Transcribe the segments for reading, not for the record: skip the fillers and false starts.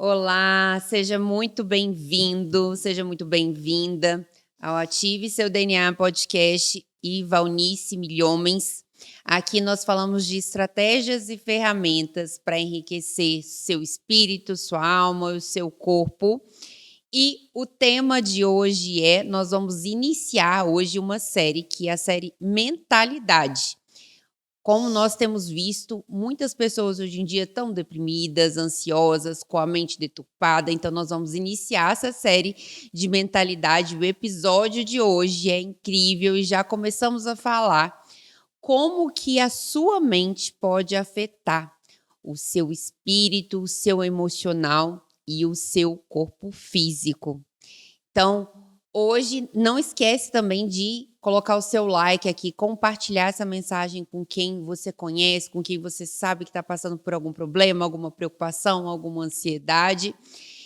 Olá, seja muito bem-vindo, seja muito bem-vinda ao Ative Seu DNA Podcast e Valnice Milhomens. Aqui nós falamos de estratégias e ferramentas para enriquecer seu espírito, sua alma e o seu corpo. E o tema de hoje nós vamos iniciar hoje uma série que é a série Mentalidade. Como nós temos visto, muitas pessoas hoje em dia estão deprimidas, ansiosas, com a mente deturpada, então nós vamos iniciar essa série de mentalidade. O episódio de hoje é incrível e já começamos a falar como que a sua mente pode afetar o seu espírito, o seu emocional e o seu corpo físico. Então, hoje não esquece também de colocar o seu like aqui, compartilhar essa mensagem com quem você conhece, com quem você sabe que está passando por algum problema, alguma preocupação, alguma ansiedade.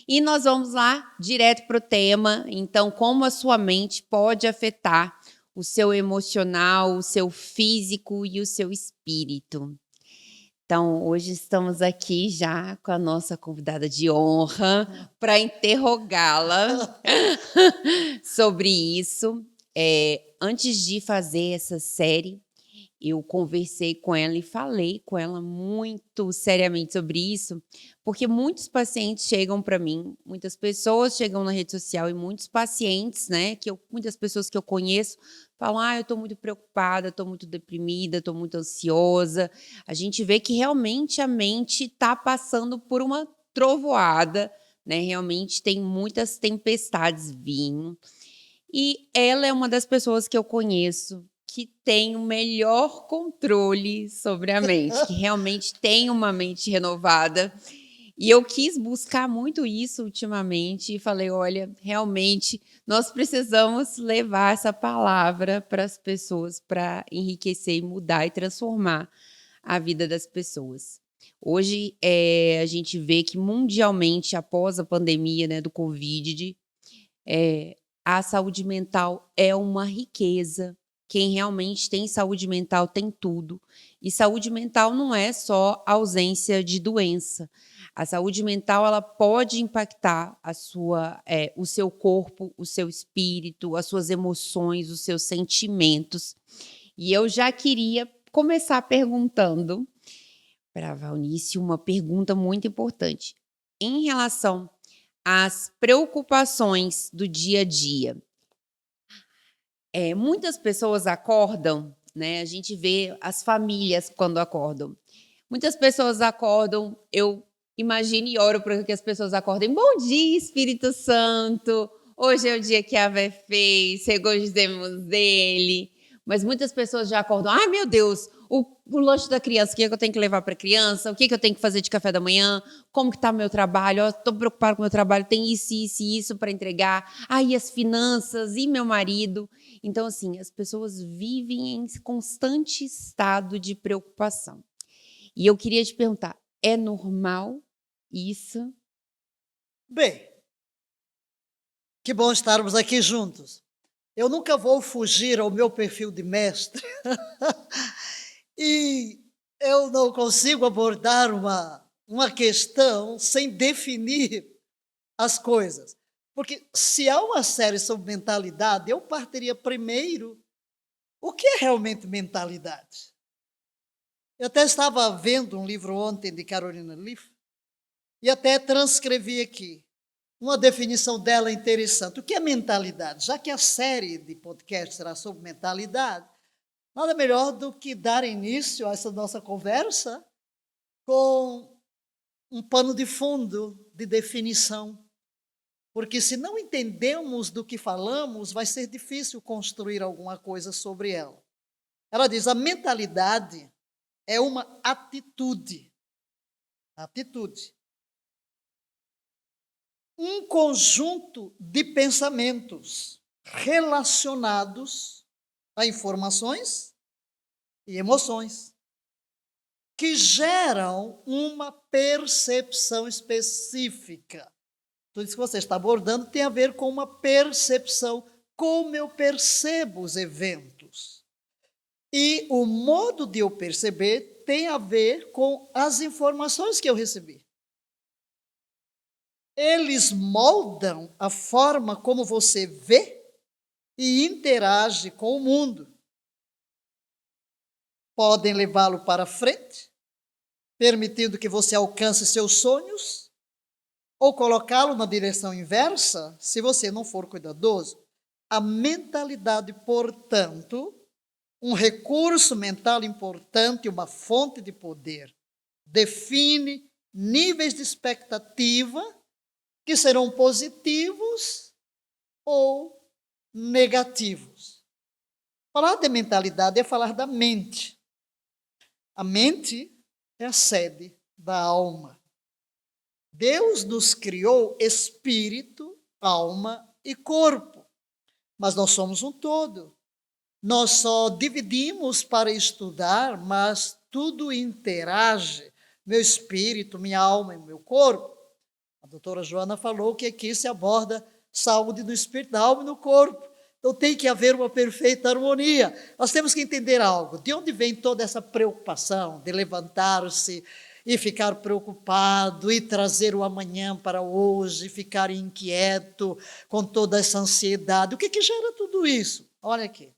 E nós vamos lá direto para o tema. Então, como a sua mente pode afetar o seu emocional, o seu físico e o seu espírito. Então, hoje estamos aqui já com a nossa convidada de honra para interrogá-la sobre isso. Antes de fazer essa série, eu conversei com ela e falei com ela muito seriamente sobre isso, porque muitos pacientes chegam para mim, muitas pessoas chegam na rede social e muitos pacientes, né, muitas pessoas que eu conheço falam: eu estou muito preocupada, estou muito deprimida, estou muito ansiosa. A gente vê que realmente a mente está passando por uma trovoada, né? Realmente tem muitas tempestades vindo. E ela é uma das pessoas que eu conheço que tem o melhor controle sobre a mente, que realmente tem uma mente renovada. E eu quis buscar muito isso ultimamente e falei: olha, realmente nós precisamos levar essa palavra para as pessoas para enriquecer e mudar e transformar a vida das pessoas. Hoje, a gente vê que mundialmente, após a pandemia, né, do Covid, a saúde mental é uma riqueza. Quem realmente tem saúde mental tem tudo. E saúde mental não é só ausência de doença. A saúde mental ela pode impactar o seu corpo, o seu espírito, as suas emoções, os seus sentimentos. E eu já queria começar perguntando para a Valnice uma pergunta muito importante. Em relação às preocupações do dia a dia, muitas pessoas acordam, né, a gente vê as famílias quando acordam. Muitas pessoas acordam, eu imagino e oro para que as pessoas acordem: "Bom dia, Espírito Santo, hoje é o dia que a Vé fez, regozijemos dele". Mas muitas pessoas já acordam: "Ai, meu Deus, o lanche da criança, o que é que eu tenho que levar para a criança? O que é que eu tenho que fazer de café da manhã? Como que está meu trabalho? Estou preocupado com o meu trabalho, tem isso, isso e isso para entregar. Ai, as finanças e meu marido". Então, assim, as pessoas vivem em constante estado de preocupação. E eu queria te perguntar, é normal isso? Bem, que bom estarmos aqui juntos. Eu nunca vou fugir ao meu perfil de mestre e eu não consigo abordar uma questão sem definir as coisas. Porque se há uma série sobre mentalidade, eu partiria primeiro o que é realmente mentalidade. Eu até estava vendo um livro ontem de Carolina Leaf e até transcrevi aqui. Uma definição dela interessante. O que é mentalidade? Já que a série de podcast será sobre mentalidade, nada melhor do que dar início a essa nossa conversa com um pano de fundo de definição. Porque se não entendemos do que falamos, vai ser difícil construir alguma coisa sobre ela. Ela diz: a mentalidade é uma atitude. Atitude. Um conjunto de pensamentos relacionados a informações e emoções que geram uma percepção específica. Tudo isso que você está abordando tem a ver com uma percepção, como eu percebo os eventos. E o modo de eu perceber tem a ver com as informações que eu recebi. Eles moldam a forma como você vê e interage com o mundo. Podem levá-lo para frente, permitindo que você alcance seus sonhos, ou colocá-lo na direção inversa, se você não for cuidadoso. A mentalidade, portanto, um recurso mental importante, uma fonte de poder, define níveis de expectativa que serão positivos ou negativos. Falar de mentalidade é falar da mente. A mente é a sede da alma. Deus nos criou espírito, alma e corpo, mas nós somos um todo. Nós só dividimos para estudar, mas tudo interage, meu espírito, minha alma e meu corpo. A doutora Joana falou que aqui se aborda saúde do espírito, da alma e do corpo. Então tem que haver uma perfeita harmonia. Nós temos que entender algo. De onde vem toda essa preocupação de levantar-se e ficar preocupado e trazer o amanhã para hoje, ficar inquieto com toda essa ansiedade? O que gera tudo isso? Olha aqui.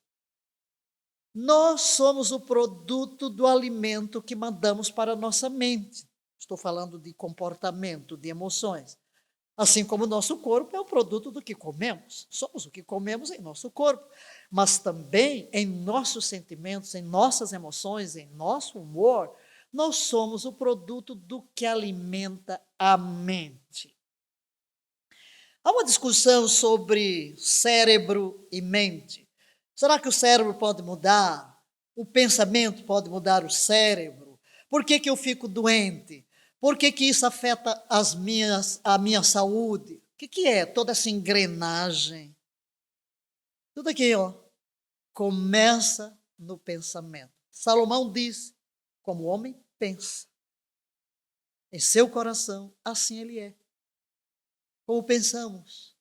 Nós somos o produto do alimento que mandamos para a nossa mente. Estou falando de comportamento, de emoções. Assim como o nosso corpo é o produto do que comemos. Somos o que comemos em nosso corpo. Mas também em nossos sentimentos, em nossas emoções, em nosso humor, nós somos o produto do que alimenta a mente. Há uma discussão sobre cérebro e mente. Será que o cérebro pode mudar? O pensamento pode mudar o cérebro? Por que eu fico doente? Por que isso afeta a minha saúde? O que é toda essa engrenagem? Tudo aqui, começa no pensamento. Salomão diz, como o homem pensa em seu coração, assim ele é. Como pensamos.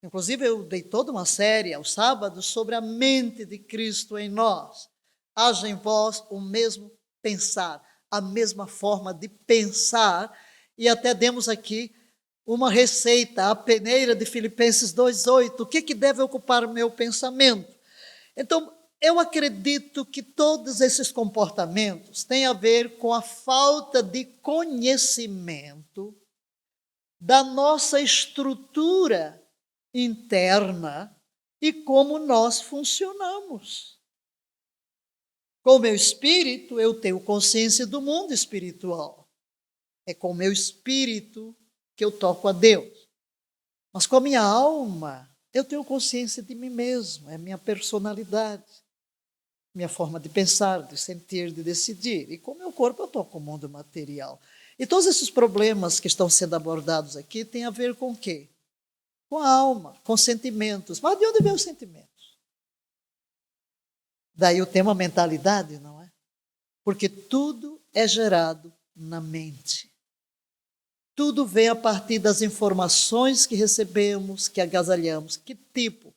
Inclusive, eu dei toda uma série aos sábados sobre a mente de Cristo em nós. Haja em vós o mesmo pensar, a mesma forma de pensar, e até demos aqui uma receita, a peneira de Filipenses 2,8. O que deve ocupar o meu pensamento? Então, eu acredito que todos esses comportamentos têm a ver com a falta de conhecimento da nossa estrutura interna e como nós funcionamos. Com o meu espírito, eu tenho consciência do mundo espiritual. É com o meu espírito que eu toco a Deus. Mas com a minha alma, eu tenho consciência de mim mesmo, é a minha personalidade, minha forma de pensar, de sentir, de decidir. E com o meu corpo, eu toco o mundo material. E todos esses problemas que estão sendo abordados aqui têm a ver com o quê? Com a alma, com sentimentos. Mas de onde vem os sentimentos? Daí o tema mentalidade, não é? Porque tudo é gerado na mente. Tudo vem a partir das informações que recebemos, que agasalhamos. Que tipo?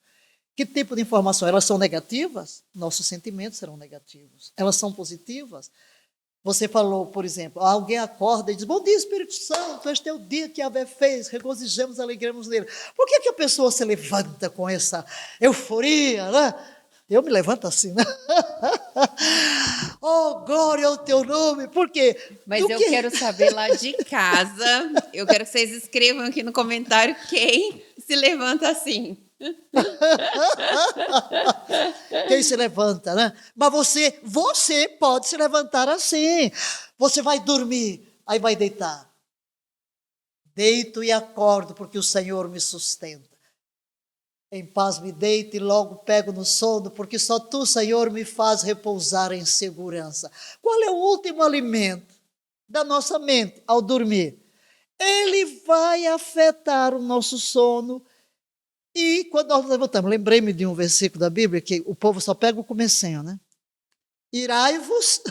Que tipo de informação? Elas são negativas? Nossos sentimentos serão negativos. Elas são positivas? Você falou, por exemplo, alguém acorda e diz, bom dia, Espírito Santo, este é o dia que Yahvé fez, regozijemos, alegremos nele. Por que a pessoa se levanta com essa euforia, né? Eu me levanto assim, né? Oh, glória ao teu nome, por quê? Mas eu quero saber lá de casa, eu quero que vocês escrevam aqui no comentário quem se levanta assim. Quem se levanta, né? Mas você pode se levantar assim. Você vai dormir, aí vai deitar. Deito e acordo, porque o Senhor me sustenta. Em paz me deito e logo pego no sono, porque só tu, Senhor, me faz repousar em segurança. Qual é o último alimento da nossa mente ao dormir? Ele vai afetar o nosso sono. E quando nós nos levantamos, lembrei-me de um versículo da Bíblia, que o povo só pega o comecinho, né? Irai-vos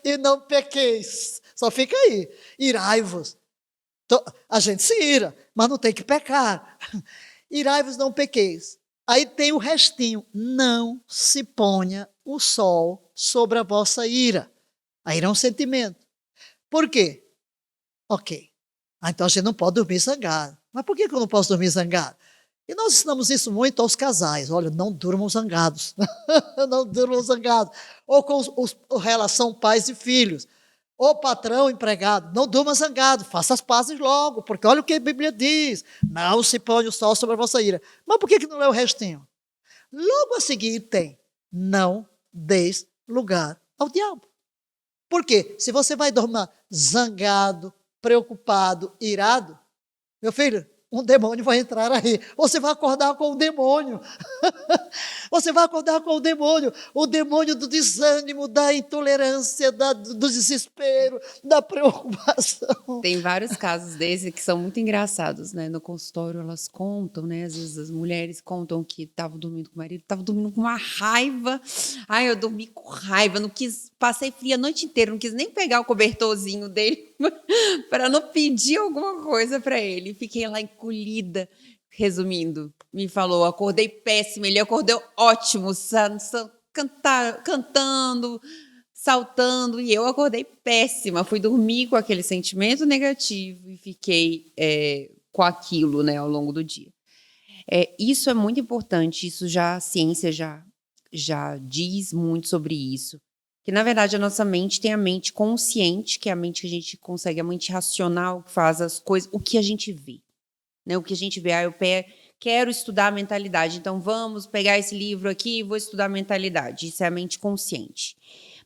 e não pequeis. Só fica aí. Irai-vos. A gente se ira, mas não tem que pecar. Irai-vos, não pequeis. Aí tem o restinho. Não se ponha o sol sobre a vossa ira. A ira é um sentimento. Por quê? Ok. Então a gente não pode dormir zangado. Mas por que eu não posso dormir zangado? E nós ensinamos isso muito aos casais. Olha, não durmam zangados. Não durmam zangados. Ou com relação pais e filhos. Ou patrão, empregado. Não durma zangado. Faça as pazes logo. Porque olha o que a Bíblia diz. Não se põe o sol sobre a vossa ira. Mas por que não lê o restinho? Logo a seguir tem: não deis lugar ao diabo. Por quê? Se você vai dormir zangado, preocupado, irado, meu filho, um demônio vai entrar aí. Você vai acordar com o demônio. Você vai acordar com o demônio do desânimo, da intolerância, do desespero, da preocupação. Tem vários casos desses que são muito engraçados, né? No consultório elas contam, né? Às vezes as mulheres contam que estavam dormindo com o marido, estavam dormindo com uma raiva. Ai, eu dormi com raiva, não quis, passei fria a noite inteira, não quis nem pegar o cobertorzinho dele para não pedir alguma coisa para ele. Fiquei lá encolhida. Resumindo, me falou, acordei péssima, ele acordou ótimo, cantando, saltando, e eu acordei péssima. Fui dormir com aquele sentimento negativo e fiquei com aquilo, né, ao longo do dia. Isso é muito importante, a ciência já diz muito sobre isso. Que, na verdade, a nossa mente tem a mente consciente, que é a mente que a gente consegue, a mente racional, que faz as coisas, o que a gente vê. Né, o que a gente vê, eu quero estudar a mentalidade, então vamos pegar esse livro aqui e vou estudar a mentalidade. Isso é a mente consciente.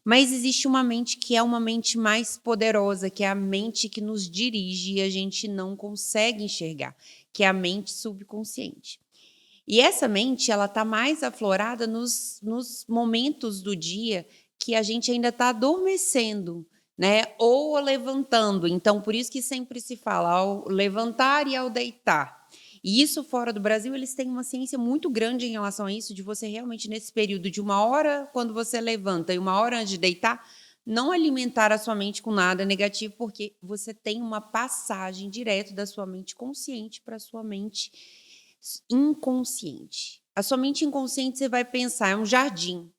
Mas existe uma mente que é uma mente mais poderosa, que é a mente que nos dirige e a gente não consegue enxergar, que é a mente subconsciente. E essa mente, ela está mais aflorada nos momentos do dia que a gente ainda está adormecendo, né? Ou levantando. Então, por isso que sempre se fala ao levantar e ao deitar. E isso, fora do Brasil, eles têm uma ciência muito grande em relação a isso, de você realmente, nesse período de 1 hora, quando você levanta, e 1 hora antes de deitar, não alimentar a sua mente com nada negativo, porque você tem uma passagem direto da sua mente consciente para a sua mente inconsciente. A sua mente inconsciente, você vai pensar, é um jardim.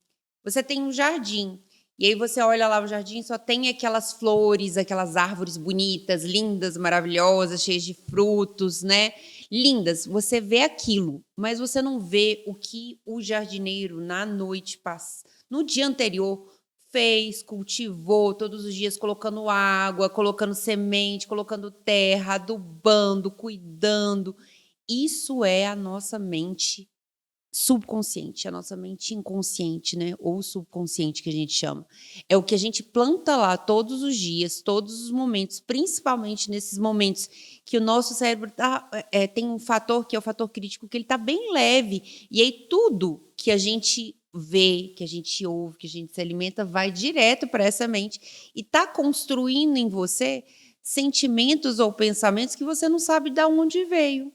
Você tem um jardim. E aí você olha lá o jardim, só tem aquelas flores, aquelas árvores bonitas, lindas, maravilhosas, cheias de frutos, né? Lindas. Você vê aquilo, mas você não vê o que o jardineiro, na noite, no dia anterior, fez, cultivou todos os dias, colocando água, colocando semente, colocando terra, adubando, cuidando. Isso é a nossa mente subconsciente, a nossa mente inconsciente, né? Ou subconsciente, que a gente chama. É o que a gente planta lá todos os dias, todos os momentos, principalmente nesses momentos que o nosso cérebro tem um fator, que é o fator crítico, que ele está bem leve. E aí tudo que a gente vê, que a gente ouve, que a gente se alimenta, vai direto para essa mente e está construindo em você sentimentos ou pensamentos que você não sabe de onde veio.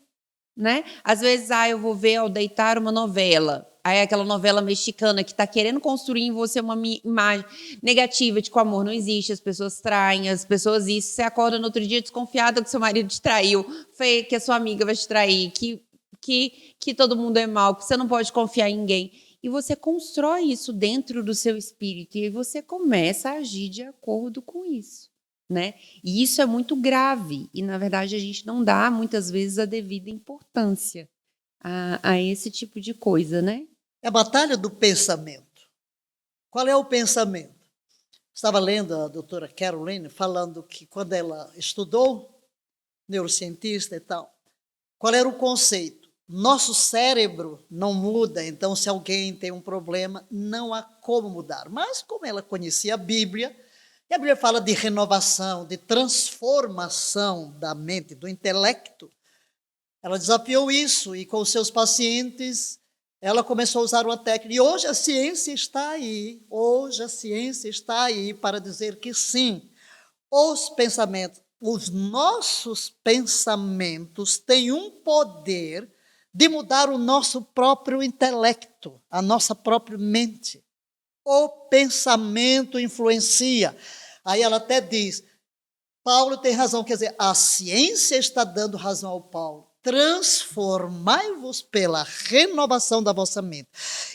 Né? Às vezes, eu vou ver ao deitar uma novela, aí aquela novela mexicana que está querendo construir em você uma imagem negativa de que o amor não existe, as pessoas traem, as pessoas isso, você acorda no outro dia desconfiada que seu marido te traiu, que a sua amiga vai te trair, que todo mundo é mau, que você não pode confiar em ninguém. E você constrói isso dentro do seu espírito e você começa a agir de acordo com isso. Né? E isso é muito grave e, na verdade, a gente não dá, muitas vezes, a devida importância a esse tipo de coisa, né? É a batalha do pensamento. Qual é o pensamento? Estava lendo a doutora Caroline falando que quando ela estudou, neurocientista e tal, qual era o conceito? Nosso cérebro não muda, então se alguém tem um problema, não há como mudar. Mas como ela conhecia a Bíblia, e a Bíblia fala de renovação, de transformação da mente, do intelecto. Ela desafiou isso e com os seus pacientes, ela começou a usar uma técnica. E hoje a ciência está aí para dizer que sim, os nossos pensamentos têm um poder de mudar o nosso próprio intelecto, a nossa própria mente. O pensamento influencia. Aí ela até diz, Paulo tem razão, quer dizer, a ciência está dando razão ao Paulo. Transformai-vos pela renovação da vossa mente.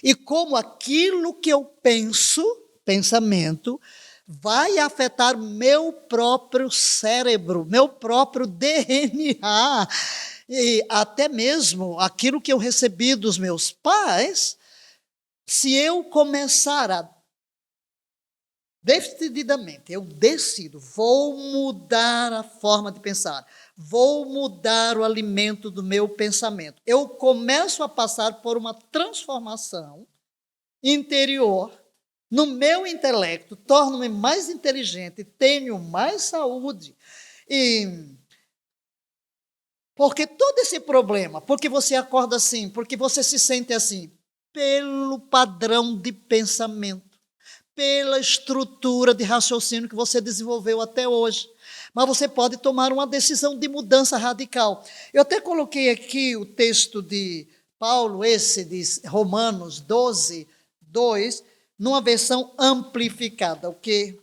E como aquilo que eu penso, pensamento, vai afetar meu próprio cérebro, meu próprio DNA, e até mesmo aquilo que eu recebi dos meus pais. Se eu começar a decididamente, eu decido, vou mudar a forma de pensar, vou mudar o alimento do meu pensamento. Eu começo a passar por uma transformação interior no meu intelecto, torno-me mais inteligente, tenho mais saúde. E porque todo esse problema, porque você acorda assim, porque você se sente assim, pelo padrão de pensamento, pela estrutura de raciocínio que você desenvolveu até hoje. Mas você pode tomar uma decisão de mudança radical. Eu até coloquei aqui o texto de Paulo, esse de Romanos 12, 2, numa versão amplificada. O que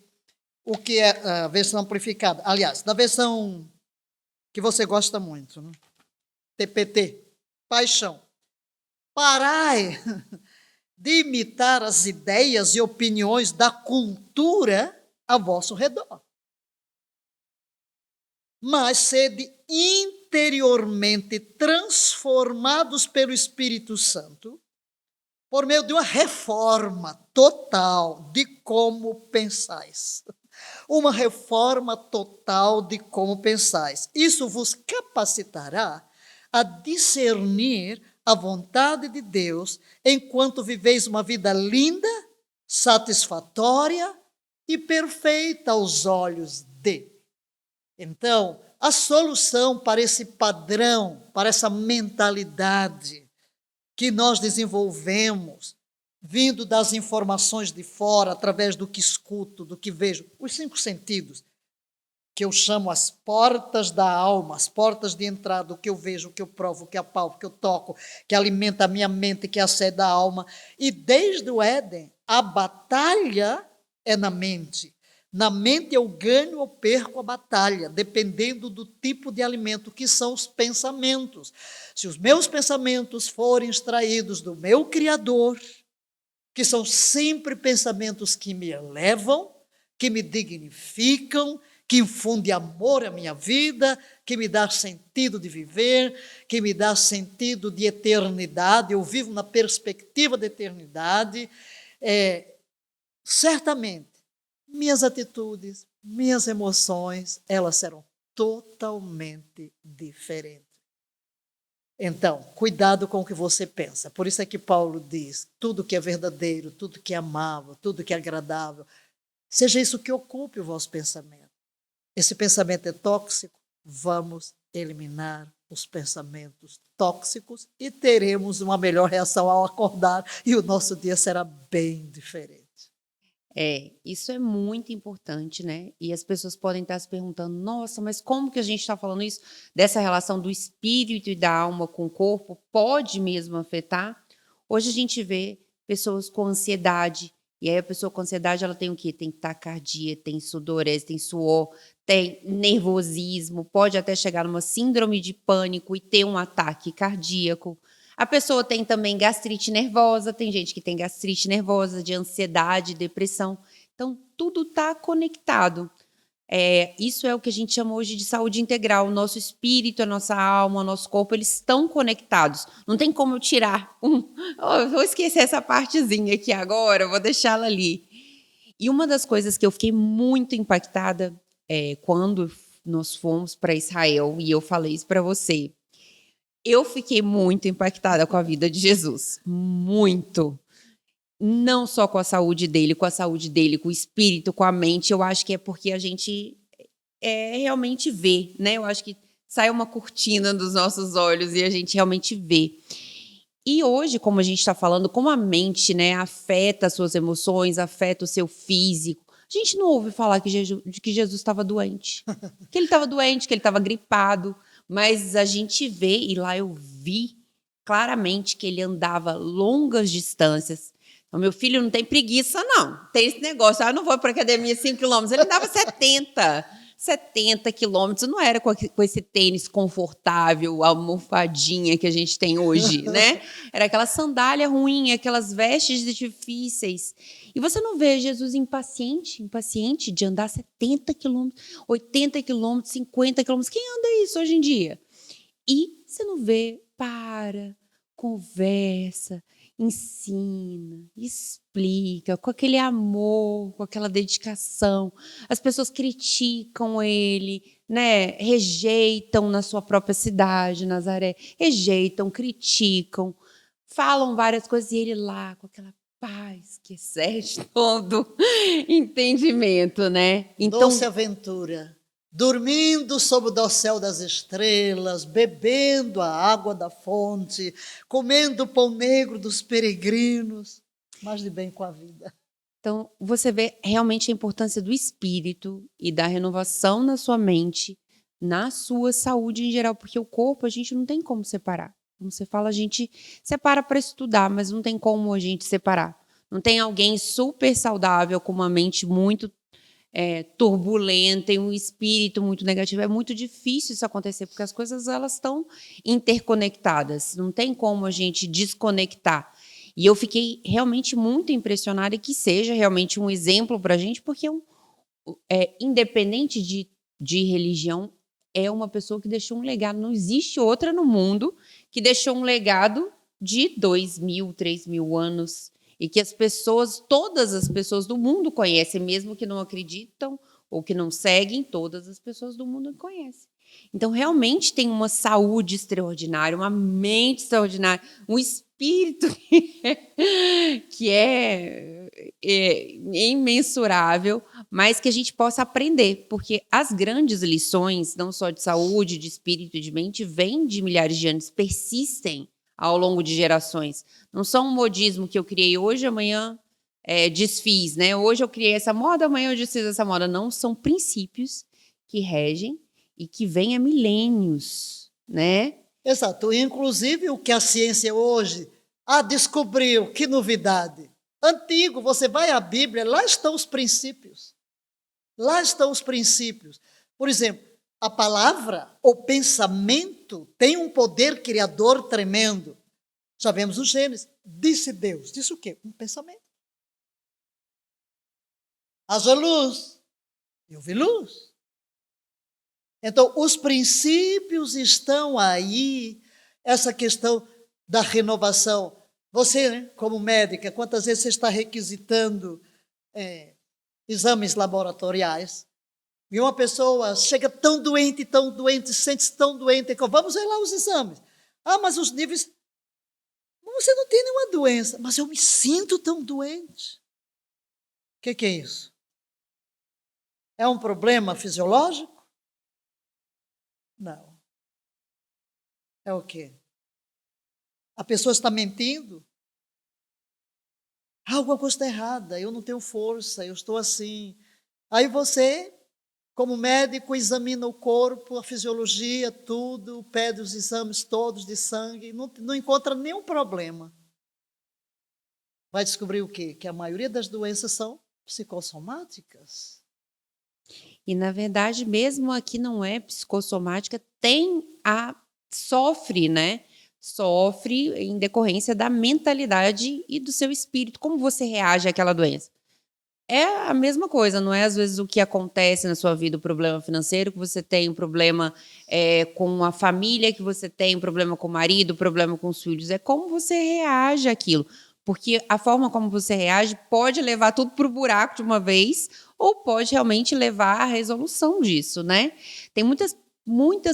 é a versão amplificada? Aliás, na versão que você gosta muito, né? TPT, paixão. Parai de imitar as ideias e opiniões da cultura a vosso redor, mas sede interiormente transformados pelo Espírito Santo, por meio de uma reforma total de como pensais. Uma reforma total de como pensais. Isso vos capacitará a discernir a vontade de Deus enquanto viveis uma vida linda, satisfatória e perfeita aos olhos dele. Então, a solução para esse padrão, para essa mentalidade que nós desenvolvemos, vindo das informações de fora, através do que escuto, do que vejo, os 5 sentidos, que eu chamo as portas da alma, as portas de entrada, o que eu vejo, o que eu provo, o que apalpo, o que eu toco, que alimenta a minha mente, que é a sede da alma. E desde o Éden, a batalha é na mente. Na mente eu ganho ou perco a batalha, dependendo do tipo de alimento, que são os pensamentos. Se os meus pensamentos forem extraídos do meu Criador, que são sempre pensamentos que me elevam, que me dignificam, que infunde amor à minha vida, que me dá sentido de viver, que me dá sentido de eternidade, eu vivo na perspectiva da eternidade, certamente, minhas atitudes, minhas emoções, elas serão totalmente diferentes. Então, cuidado com o que você pensa. Por isso é que Paulo diz, tudo que é verdadeiro, tudo que é amável, tudo que é agradável, seja isso que ocupe o vosso pensamento. Esse pensamento é tóxico, vamos eliminar os pensamentos tóxicos e teremos uma melhor reação ao acordar e o nosso dia será bem diferente. Isso é muito importante, né? E as pessoas podem estar se perguntando, nossa, mas como que a gente está falando isso? Dessa relação do espírito e da alma com o corpo, pode mesmo afetar? Hoje a gente vê pessoas com ansiedade, e aí a pessoa com ansiedade, ela tem o quê? Tem taquicardia, tem sudorese, tem suor, tem nervosismo, pode até chegar numa síndrome de pânico e ter um ataque cardíaco. A pessoa tem também gastrite nervosa, tem gente que tem gastrite nervosa, de ansiedade, depressão. Então, tudo está conectado. Isso é o que a gente chama hoje de saúde integral. O nosso espírito, a nossa alma, o nosso corpo, eles estão conectados. Não tem como eu tirar vou esquecer essa partezinha aqui agora, vou deixá-la ali. E uma das coisas que eu fiquei muito impactada quando nós fomos para Israel, e eu falei isso para você, eu fiquei muito impactada com a vida de Jesus. Muito. Não só com a saúde dele, com o espírito, com a mente. Eu acho que é porque a gente realmente vê, né? Eu acho que sai uma cortina dos nossos olhos e a gente realmente vê. E hoje, como a gente está falando, como a mente, né, afeta as suas emoções, afeta o seu físico, a gente não ouve falar que Jesus estava doente. Que ele estava doente, que ele estava gripado. Mas a gente vê, e lá eu vi claramente que ele andava longas distâncias. Então, meu filho não tem preguiça, não. Tem esse negócio, eu não vou para a academia 5 quilômetros. Ele andava 70 quilômetros. Não era com esse tênis confortável, almofadinha que a gente tem hoje, né? Era aquela sandália ruim, aquelas vestes difíceis. E você não vê Jesus impaciente de andar 70 quilômetros, 80 quilômetros, 50 quilômetros. Quem anda isso hoje em dia? E você não vê, conversa, ensina, explica, com aquele amor, com aquela dedicação. As pessoas criticam ele, né? Rejeitam na sua própria cidade, Nazaré. Rejeitam, criticam, falam várias coisas e ele lá com aquela paz que excede todo entendimento, né? Então, Doce aventura. Dormindo sob o dossel das estrelas, bebendo a água da fonte, comendo o pão negro dos peregrinos, mais de bem com a vida. Então, você vê realmente a importância do espírito e da renovação na sua mente, na sua saúde em geral, porque o corpo a gente não tem como separar. Como você fala, a gente separa para estudar, mas não tem como a gente separar. Não tem alguém super saudável com uma mente muito turbulenta e um espírito muito negativo. É muito difícil isso acontecer, porque as coisas elas estão interconectadas. Não tem como a gente desconectar. E eu fiquei realmente muito impressionada e que seja realmente um exemplo para a gente, porque independente de religião, é uma pessoa que deixou um legado. Não existe outra no mundo que deixou um legado de 2.000, 3.000 anos e que todas as pessoas do mundo conhecem, mesmo que não acreditam ou que não seguem, todas as pessoas do mundo conhecem. Então, realmente tem uma saúde extraordinária, uma mente extraordinária, um espírito que é imensurável, mas que a gente possa aprender, porque as grandes lições, não só de saúde, de espírito e de mente, vêm de milhares de anos, persistem ao longo de gerações. Não são um modismo que eu criei hoje, amanhã desfiz, né? Hoje eu criei essa moda, amanhã eu desfiz essa moda. Não, são princípios que regem e que vêm há milênios, né? Exato. Inclusive o que a ciência hoje descobriu, que novidade. Antigo, você vai à Bíblia, lá estão os princípios. Lá estão os princípios. Por exemplo, a palavra, o pensamento, tem um poder criador tremendo. Já vemos no Gênesis. Disse Deus. Disse o quê? Um pensamento. Haja luz. Eu vi luz. Então, os princípios estão aí. Essa questão da renovação. Você, né, como médica, quantas vezes você está requisitando exames laboratoriais? E uma pessoa chega tão doente, sente-se tão doente, vamos ver lá os exames. Mas os níveis... Você não tem nenhuma doença, mas eu me sinto tão doente. O que é isso? É um problema fisiológico? Não. É o quê? A pessoa está mentindo? Alguma coisa está errada, eu não tenho força, eu estou assim. Aí você, como médico, examina o corpo, a fisiologia, tudo, pede os exames todos de sangue, não encontra nenhum problema. Vai descobrir o quê? Que a maioria das doenças são psicossomáticas. E, na verdade, mesmo aqui não é psicossomática, sofre, né? Sofre em decorrência da mentalidade e do seu espírito. Como você reage àquela doença? É a mesma coisa, não é às vezes o que acontece na sua vida, o problema financeiro, que você tem um problema com a família, que você tem um problema com o marido, um problema com os filhos. É como você reage àquilo. Porque a forma como você reage pode levar tudo para o buraco de uma vez ou pode realmente levar à resolução disso, né? Tem muitas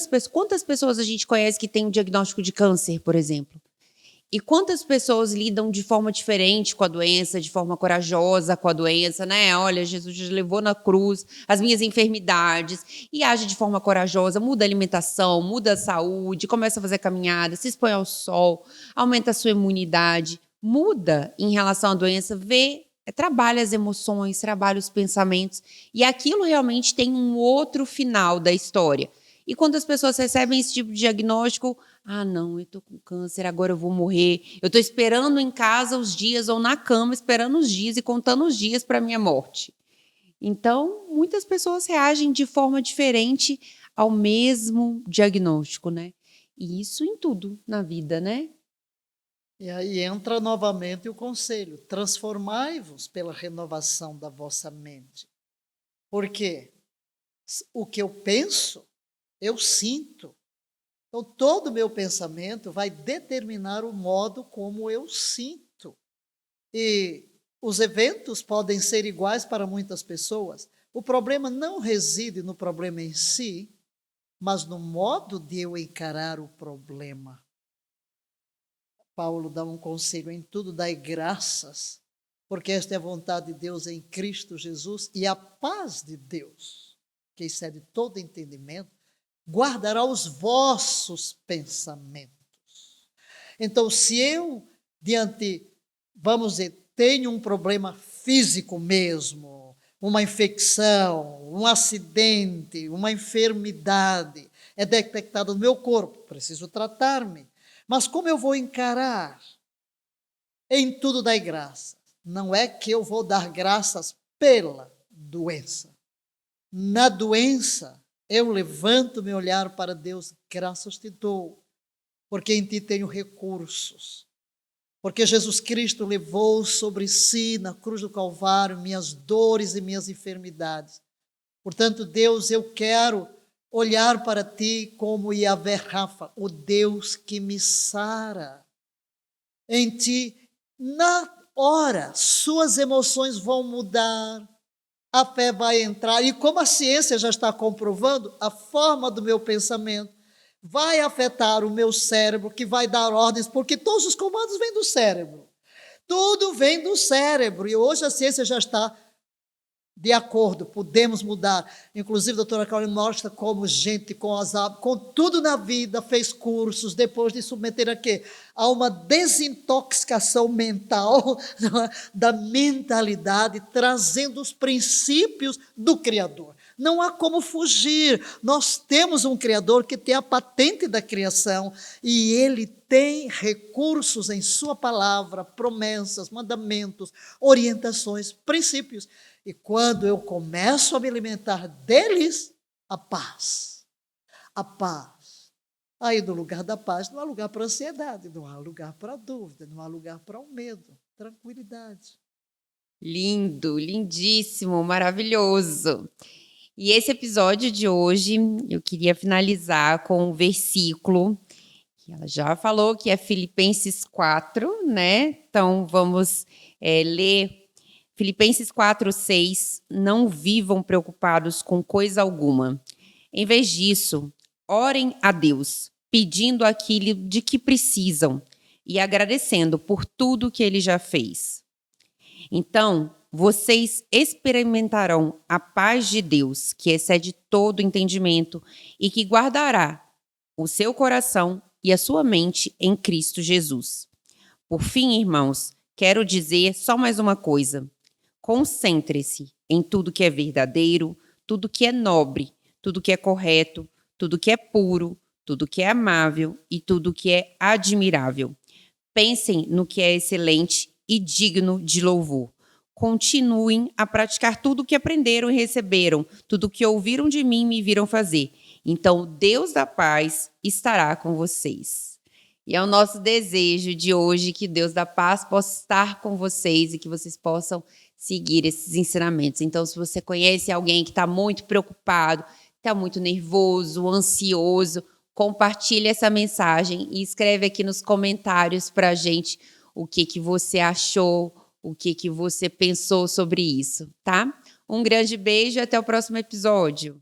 pessoas. Quantas pessoas a gente conhece que tem um diagnóstico de câncer, por exemplo? E quantas pessoas lidam de forma diferente com a doença, de forma corajosa com a doença, né? Olha, Jesus já levou na cruz as minhas enfermidades e age de forma corajosa, muda a alimentação, muda a saúde, começa a fazer caminhada, se expõe ao sol, aumenta a sua imunidade, muda em relação à doença, trabalha as emoções, trabalha os pensamentos e aquilo realmente tem um outro final da história. E quando as pessoas recebem esse tipo de diagnóstico, não, eu estou com câncer, agora eu vou morrer. Eu estou esperando em casa os dias, ou na cama, esperando os dias e contando os dias para a minha morte. Então, muitas pessoas reagem de forma diferente ao mesmo diagnóstico, né? E isso em tudo na vida, né? E aí entra novamente o conselho: transformai-vos pela renovação da vossa mente. Por quê? O que eu penso, eu sinto. Então, todo o meu pensamento vai determinar o modo como eu sinto. E os eventos podem ser iguais para muitas pessoas. O problema não reside no problema em si, mas no modo de eu encarar o problema. Paulo dá um conselho: em tudo dai graças, porque esta é a vontade de Deus em Cristo Jesus, e a paz de Deus, que excede todo entendimento, guardará os vossos pensamentos. Então, se eu, vamos dizer, tenho um problema físico mesmo, uma infecção, um acidente, uma enfermidade, é detectada no meu corpo, preciso tratar-me. Mas como eu vou encarar? Em tudo dai graças. Não é que eu vou dar graças pela doença. Na doença, eu levanto meu olhar para Deus: graças te dou, porque em ti tenho recursos. Porque Jesus Cristo levou sobre si, na cruz do Calvário, minhas dores e minhas enfermidades. Portanto, Deus, eu quero olhar para ti como Yahvé Rafa, o Deus que me sara. Em ti, na hora, suas emoções vão mudar, a fé vai entrar, e como a ciência já está comprovando, a forma do meu pensamento vai afetar o meu cérebro, que vai dar ordens, porque todos os comandos vêm do cérebro. Tudo vem do cérebro, e hoje a ciência já está de acordo, podemos mudar. Inclusive, a doutora Carolina mostra como gente com tudo na vida fez cursos, depois de submeter a quê? A uma desintoxicação mental, da mentalidade, trazendo os princípios do Criador. Não há como fugir. Nós temos um Criador que tem a patente da criação e Ele tem recursos em Sua palavra, promessas, mandamentos, orientações, princípios. E quando eu começo a me alimentar deles, a paz. A paz. Aí, no lugar da paz, não há lugar para ansiedade, não há lugar para dúvida, não há lugar para o medo. Tranquilidade. Lindo, lindíssimo, maravilhoso. E esse episódio de hoje, eu queria finalizar com um versículo que ela já falou, que é Filipenses 4, né? Então, vamos ler Filipenses 4:6. Não vivam preocupados com coisa alguma. Em vez disso, orem a Deus, pedindo aquilo de que precisam e agradecendo por tudo que Ele já fez. Então, vocês experimentarão a paz de Deus, que excede todo entendimento e que guardará o seu coração e a sua mente em Cristo Jesus. Por fim, irmãos, quero dizer só mais uma coisa. Concentre-se em tudo que é verdadeiro, tudo que é nobre, tudo que é correto, tudo que é puro, tudo que é amável e tudo que é admirável. Pensem no que é excelente e digno de louvor. Continuem a praticar tudo o que aprenderam e receberam, tudo o que ouviram de mim e me viram fazer. Então, Deus da paz estará com vocês. E é o nosso desejo de hoje que Deus da paz possa estar com vocês e que vocês possam seguir esses ensinamentos. Então, se você conhece alguém que está muito preocupado, está muito nervoso, ansioso, compartilhe essa mensagem e escreve aqui nos comentários para a gente o que você achou, o que você pensou sobre isso, tá? Um grande beijo e até o próximo episódio.